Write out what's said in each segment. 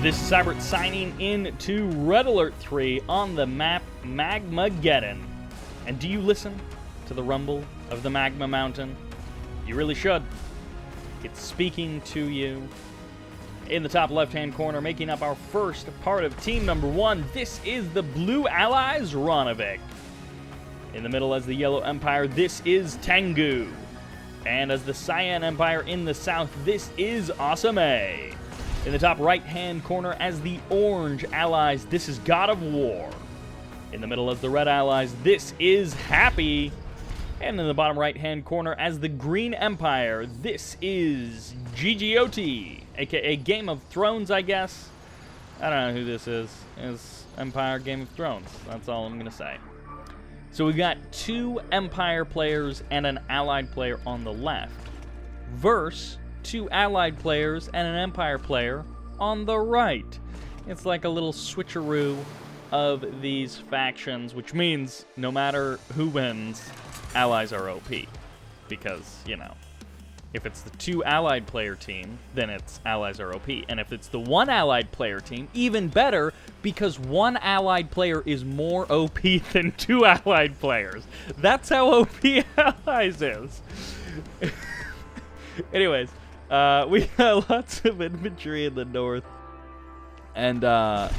This is Sybert signing in to Red Alert 3 on the map Magmageddon. And do you listen to the rumble of the magma mountain? You really should. It's speaking to you. In the top left-hand corner, making up our first part of team number 1, this is the Blue Allies Ronovic. In the middle as the Yellow Empire, this is Tengu. And as the Cyan Empire in the south, this is AwesomeA. In the top right-hand corner as the Orange Allies, this is GoDoFWaR. In the middle as the Red Allies, this is Happy. And in the bottom right-hand corner as the Green Empire, this is GGOT, aka Game of Thrones, I guess. I don't know who this is. It's Empire Game of Thrones. That's all I'm going to say. So we've got 2 Empire players and an Allied player on the left, versus 2 Allied players and an Empire player on the right. It's like a little switcheroo of these factions, which means no matter who wins, Allies are OP. Because, you know, if it's the 2 Allied player team, then it's Allies are OP. And if it's the 1 Allied player team, even better, because 1 Allied player is more OP than 2 Allied players. That's how OP Allies is. Anyways, we got lots of infantry in the north. And,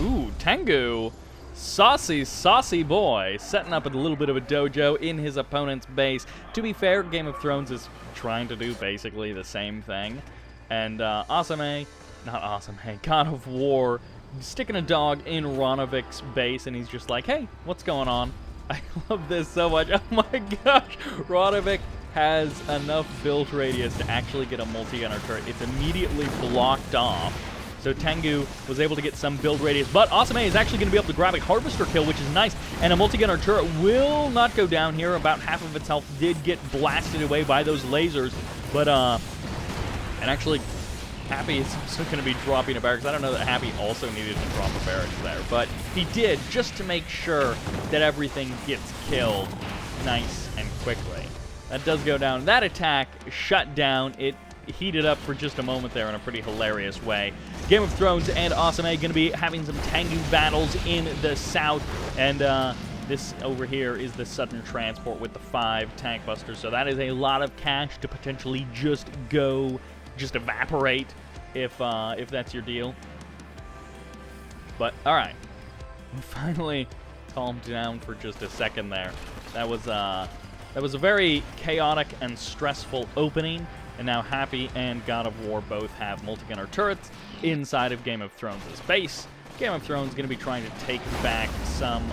ooh, Tengu, saucy boy, setting up a little bit of a dojo in his opponent's base. To be fair, Game of Thrones is trying to do basically the same thing. And, AwesomeA, not AwesomeA, GoDoFWaR, sticking a dog in Ronovic's base, and he's just like, hey, what's going on? I love this so much. Oh my gosh, Ronovic has enough build radius to actually get a multi-gunner turret. It's immediately blocked off. So Tengu was able to get some build radius, but AwesomeA is actually going to be able to grab a harvester kill, which is nice, and a multi-gunner turret will not go down here. About half of its health did get blasted away by those lasers, but, and actually, Happy is also going to be dropping a barracks. I don't know that Happy also needed to drop a barracks there, but he did, just to make sure that everything gets killed nice and quickly. That does go down. That attack shut down. It heated up for just a moment there in a pretty hilarious way. Game of Thrones and AwesomeA going to be having some Tengu battles in the south, and this over here is the Sudden Transport with the 5 tank busters, so that is a lot of cash to potentially just evaporate if that's your deal. But all right, finally calmed down for just a second there. That was a very chaotic and stressful opening. And now Happy and GoDoFWaR both have multi-gunner turrets inside of Game of Thrones' base. Game of Thrones going to be trying to take back some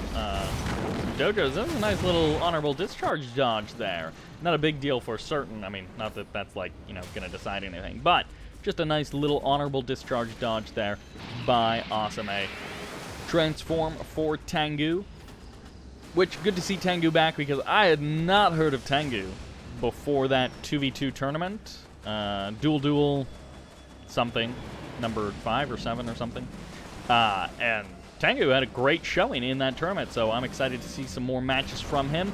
dojos. That's a nice little honorable discharge dodge there. Not a big deal for certain. I mean, not that that's like, you know, going to decide anything. But just a nice little honorable discharge dodge there by AwesomeA. Transform for Tengu. Which, good to see Tengu back, because I had not heard of Tengu before that 2v2 tournament. Duel something, number 5 or 7 or something. And Tengu had a great showing in that tournament, so I'm excited to see some more matches from him.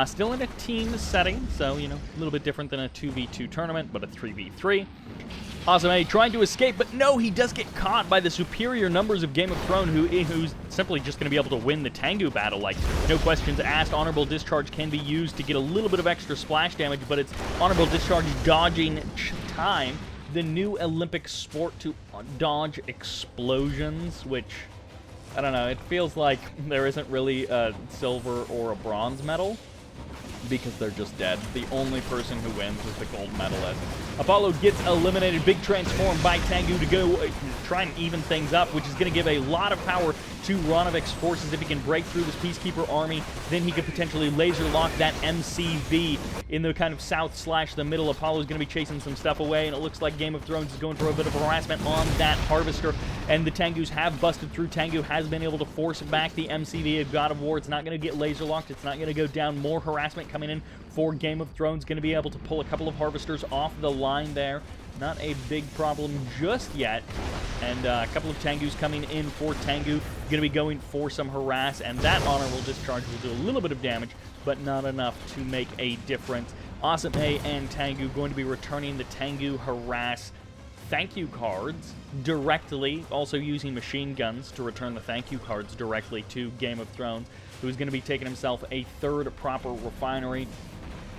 Still in a team setting, so, you know, a little bit different than a 2v2 tournament, but a 3v3. AwesomeA trying to escape, but no, he does get caught by the superior numbers of Game of Thrones, who's simply just going to be able to win the Tengu battle. Like, no questions asked. Honorable Discharge can be used to get a little bit of extra splash damage, but it's Honorable Discharge dodging time. The new Olympic sport to dodge explosions, which, I don't know, it feels like there isn't really a silver or a bronze medal, because they're just dead. The only person who wins is the gold medalist. Apollo gets eliminated. Big transform by Tengu to go try and even things up, which is going to give a lot of power to Ronovic's forces. If he can break through this Peacekeeper army, then he could potentially laser lock that MCV in the kind of south/the middle. Apollo's going to be chasing some stuff away, and it looks like Game of Thrones is going for a bit of harassment on that harvester, and the Tengus have busted through. Tengu has been able to force back the MCV of GoDoFWaR. It's not going to get laser locked. It's not going to go down. More harassment coming in for Game of Thrones. Going to be able to pull a couple of harvesters off the line there. Not a big problem just yet. And a couple of Tengus coming in for Tengu. Going to be going for some harass, and that honorable discharge will do a little bit of damage, but not enough to make a difference. AwesomeA and Tengu going to be returning the Tengu harass thank you cards directly, also using machine guns to return the thank you cards directly to Game of Thrones, who's going to be taking himself a third proper refinery.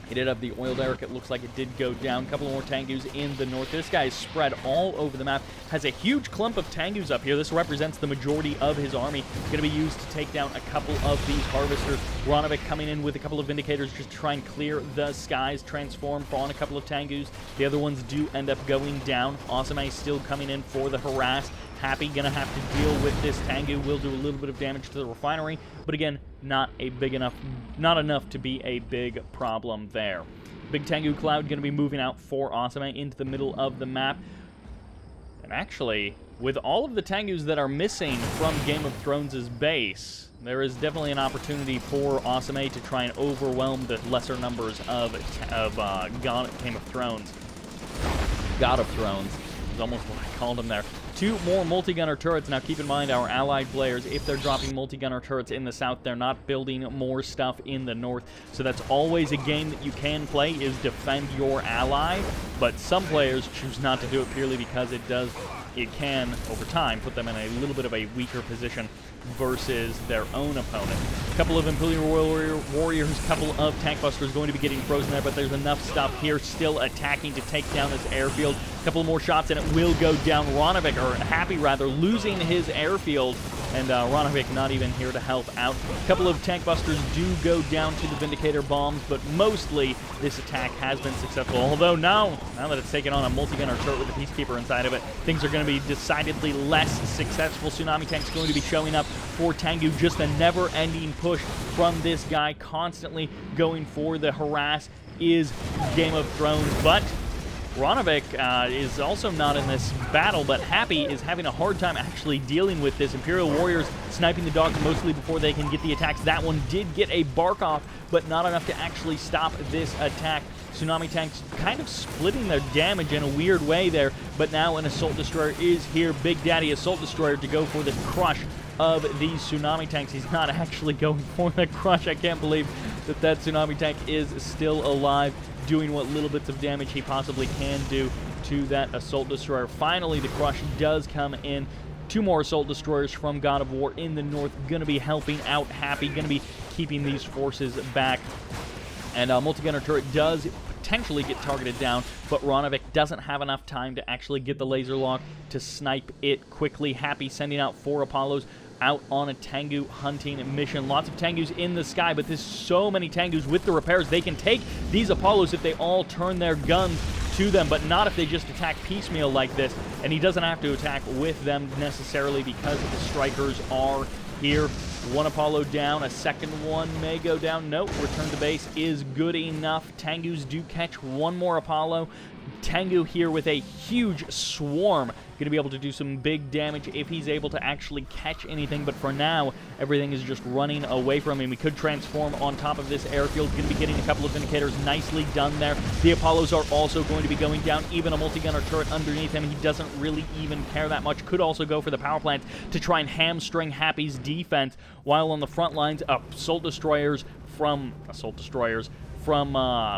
He did have the oil derrick. It looks like it did go down. A couple more Tengus in the north. This guy is spread all over the map. Has a huge clump of Tengus up here. This represents the majority of his army. Going to be used to take down a couple of these harvesters. Ronovic coming in with a couple of Vindicators just to try and clear the skies. Transform on a couple of Tengus. The other ones do end up going down. AwesomeA still coming in for the harass. Happy gonna have to deal with this Tengu. Will do a little bit of damage to the refinery, but again, not enough to be a big problem there. Big Tengu cloud gonna be moving out for AwesomeA into the middle of the map. And actually, with all of the Tengus that are missing from Game of Thrones' base, there is definitely an opportunity for AwesomeA to try and overwhelm the lesser numbers of Game of Thrones. God of Thrones is almost what I called him there. 2 more multi-gunner turrets. Now keep in mind, our allied players, if they're dropping multi-gunner turrets in the south, they're not building more stuff in the north. So that's always a game that you can play, is defend your ally. But some players choose not to do it purely because it can, over time, put them in a little bit of a weaker position versus their own opponent. A couple of Imperial Warriors, a couple of Tank Busters going to be getting frozen there, but there's enough stuff here still attacking to take down this airfield. A couple more shots and it will go down. Ronovic, or Happy rather, losing his airfield, and Ronovic not even here to help out. A couple of Tank Busters do go down to the Vindicator bombs, but mostly this attack has been successful. Although now that it's taken on a multi-gunner turret with a Peacekeeper inside of it, things are going to be decidedly less successful. Tsunami Tank's going to be showing up for Tengu. Just a never-ending push from this guy, constantly going for the harass is Game of Thrones. But Ronovic is also not in this battle, but Happy is having a hard time actually dealing with this. Imperial Warriors sniping the dogs mostly before they can get the attacks. That one did get a bark off, but not enough to actually stop this attack. Tsunami Tanks kind of splitting their damage in a weird way there, but now an Assault Destroyer is here. Big Daddy Assault Destroyer to go for the crush of these Tsunami Tanks. He's not actually going for the crush. I can't believe that Tsunami Tank is still alive, doing what little bits of damage he possibly can do to that Assault Destroyer. Finally, the crush does come in. 2 more Assault Destroyers from God of War in the north, going to be helping out Happy, going to be keeping these forces back. And multi-gunner turret does potentially get targeted down, but Ronovic doesn't have enough time to actually get the laser lock to snipe it quickly. Happy sending out 4 Apollos out on a Tengu hunting mission. Lots of Tengus in the sky, but there's so many Tengus with the repairs. They can take these Apollos if they all turn their guns to them, but not if they just attack piecemeal like this. And he doesn't have to attack with them necessarily because the strikers are here. 1 Apollo down, a second one may go down. Nope, return to base is good enough. Tengus do catch 1 more Apollo. Tengu here with a huge swarm, going to be able to do some big damage if he's able to actually catch anything, but for now, everything is just running away from him. He could transform on top of this airfield, going to be getting a couple of Vindicators. Nicely done there. The Apollos are also going to be going down, even a multi-gunner turret underneath him. He doesn't really even care that much. Could also go for the power plant to try and hamstring Happy's defense, while on the front lines, Assault Destroyers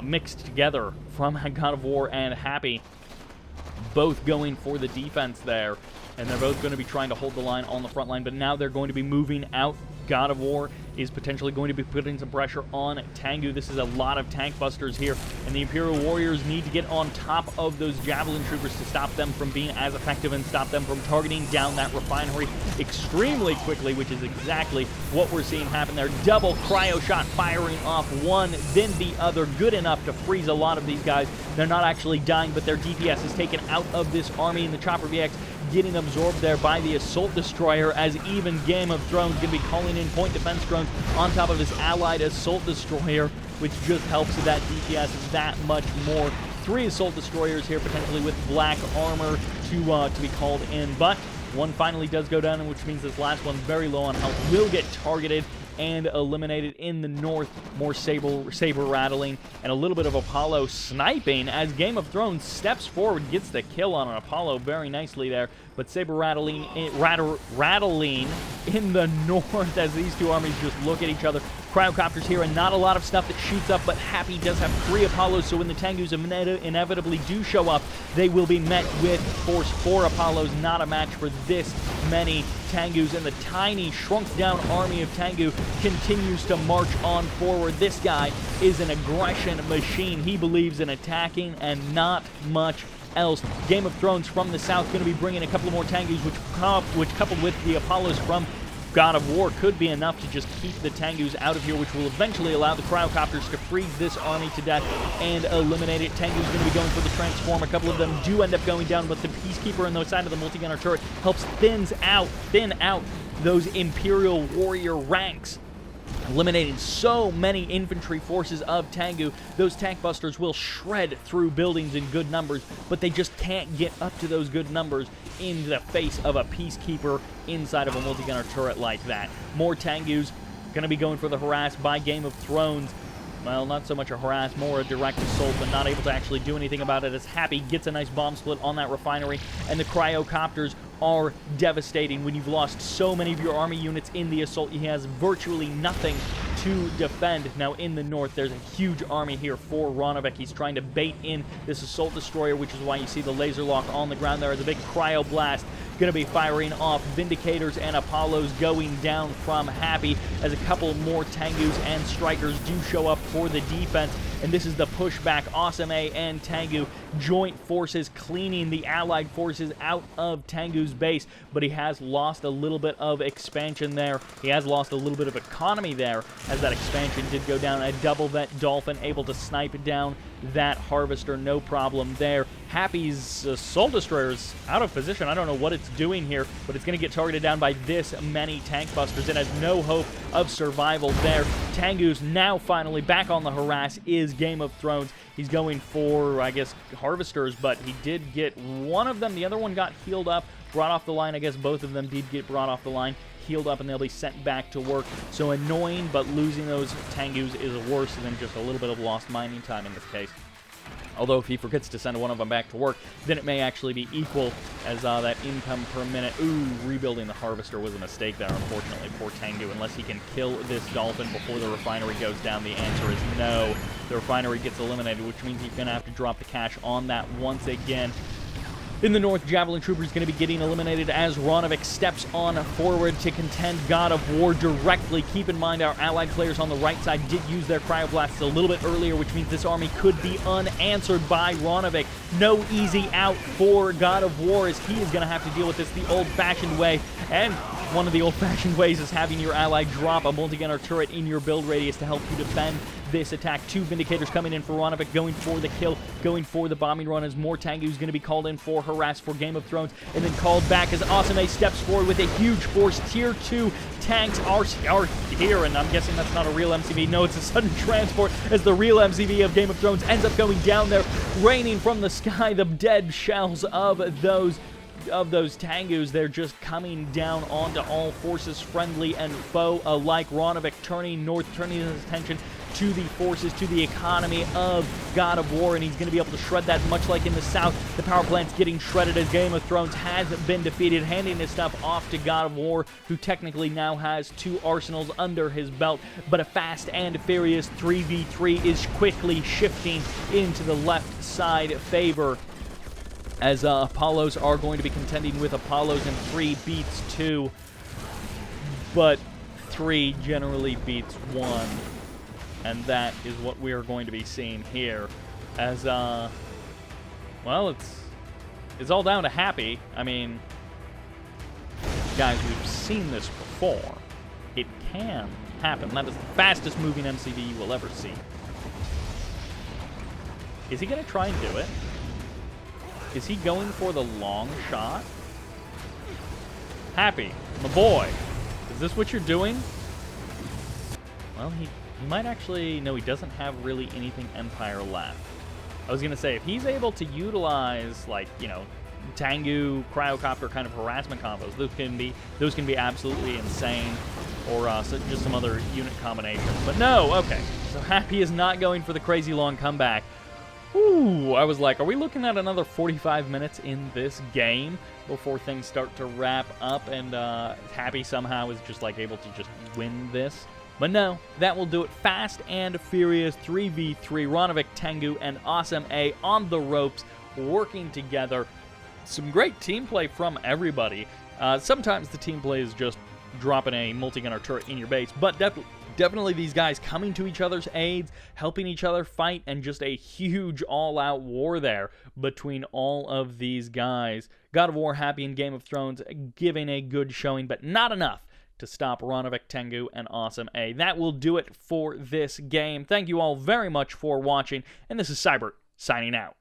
mixed together from God of War and Happy, both going for the defense there, and they're both going to be trying to hold the line on the front line, but now they're going to be moving out. God of War is potentially going to be putting some pressure on Tengu. This is a lot of Tank Busters here, and the Imperial Warriors need to get on top of those Javelin Troopers to stop them from being as effective and stop them from targeting down that refinery extremely quickly, which is exactly what we're seeing happen there. Double cryo shot firing off one, then the other, good enough to freeze a lot of these guys. They're not actually dying, but their DPS is taken out of this army, and the Chopper VX getting absorbed there by the Assault Destroyer, as even Game of Thrones going to be calling in point defense drones on top of his allied Assault Destroyer, which just helps that DPS that much more. 3 Assault Destroyers here, potentially with black armor to be called in, but one finally does go down, which means this last one, very low on health, will get targeted and eliminated in the north. More saber rattling and a little bit of Apollo sniping as Game of Thrones steps forward, gets the kill on an Apollo very nicely there, but saber rattling in the north as these 2 armies just look at each other. Cryocopters here, and not a lot of stuff that shoots up, but Happy does have 3 Apollos, so when the Tengus inevitably do show up, they will be met with Force 4 Apollos. Not a match for this many Tengus, and the tiny, shrunk-down army of Tengu continues to march on forward. This guy is an aggression machine. He believes in attacking and not much else. Game of Thrones from the south going to be bringing a couple more Tengus, which coupled with the Apollos from GoDoFWaR could be enough to just keep the Tengus out of here, which will eventually allow the Cryocopters to freeze this army to death and eliminate it. Tengu's going to be going for the transform. A couple of them do end up going down, but the Peacekeeper on the side of the multi-gunner turret helps thin out those Imperial warrior ranks, eliminating so many infantry forces of Tengu. Those tank busters will shred through buildings in good numbers, but they just can't get up to those good numbers in the face of a Peacekeeper inside of a multi-gunner turret like that. More Tengus going to be going for the harass by Game of Thrones. Well, not so much a harass, more a direct assault, but not able to actually do anything about it as Happy gets a nice bomb split on that refinery, and the Cryocopters are devastating. When you've lost so many of your army units in the assault, he has virtually nothing to defend. Now, in the north, there's a huge army here for Ronovic. He's trying to bait in this assault destroyer, which is why you see the laser lock on the ground there. The big cryo blast going to be firing off. Vindicators and Apollos going down from Happy as a couple more Tengus and Strikers do show up for the defense. And this is the pushback. AwesomeA and Tengu joint forces cleaning the allied forces out of Tengu's base, but he has lost a little bit of expansion there. He has lost a little bit of economy there as that expansion did go down. A double vet Dolphin able to snipe down that Harvester, no problem there. Happy's assault destroyer is out of position. I don't know what it's doing here, but it's going to get targeted down by this many tank busters. It has no hope of survival there. Tengu's now finally back on the harass is Game of Thrones. He's going for, I guess, Harvesters, but he did get one of them. The other one got healed up, brought off the line. I guess both of them did get brought off the line, healed up, and they'll be sent back to work. So annoying, but losing those Tengus is worse than just a little bit of lost mining time in this case. Although if he forgets to send one of them back to work, then it may actually be equal as that income per minute. Ooh, rebuilding the Harvester was a mistake there, unfortunately, for Tengu. Unless he can kill this Dolphin before the refinery goes down, the answer is no. The refinery gets eliminated, which means he's going to have to drop the cash on that once again. In the north, Javelin Trooper is going to be getting eliminated as Ronovic steps on forward to contend GoDoFWaR directly. Keep in mind our allied players on the right side did use their Cryoblasts a little bit earlier, which means this army could be unanswered by Ronovic. No easy out for GoDoFWaR as he is going to have to deal with this the old-fashioned way. And one of the old-fashioned ways is having your ally drop a multi-gunner turret in your build radius to help you defend this attack. 2 Vindicators coming in for Ronovic, going for the kill, going for the bombing run as more Tengu is going to be called in for harass for Game of Thrones, and then called back as AwesomeA steps forward with a huge force. Tier 2 tanks are here, and I'm guessing that's not a real MCV. No, it's a sudden transport as the real MCV of Game of Thrones ends up going down there, raining from the sky the dead shells of those Tengus. They're just coming down onto all forces, friendly and foe alike. Ronovic turning north, turning his attention to the forces, to the economy of GoDoFWaR, and he's going to be able to shred that much like in the south. The power plant's getting shredded as Game of Thrones has been defeated, handing his stuff off to GoDoFWaR, who technically now has 2 arsenals under his belt, but a fast and furious 3v3 is quickly shifting into the left side favor, as Apollos are going to be contending with Apollos, and 3 beats 2, but 3 generally beats 1, and that is what we are going to be seeing here, as, well, it's all down to Happy. I mean, guys, we've seen this before. It can happen. That is the fastest moving MCV you will ever see. Is he going to try and do it? Is he going for the long shot? Happy, my boy, is this what you're doing? Well, he might actually... No, he doesn't have really anything Empire left. I was going to say, if he's able to utilize, like, you know, Tengu, Cryocopter kind of harassment combos, those can be absolutely insane, or just some other unit combinations. But no, okay. So Happy is not going for the crazy long comeback. Ooh, I was like, are we looking at another 45 minutes in this game before things start to wrap up, and Happy somehow is just like able to just win this? But no, that will do it. Fast and Furious 3v3, Ronovic, Tengu, and AwesomeA on the ropes, working together. Some great team play from everybody. Sometimes the team play is just dropping a multi-gunner turret in your base, but definitely these guys coming to each other's aids, helping each other fight, and just a huge all-out war there between all of these guys. God of War, Happy, and Game of Thrones giving a good showing, but not enough to stop Ronovic, Tengu, and AwesomeA. That will do it for this game. Thank you all very much for watching, and this is Sybert signing out.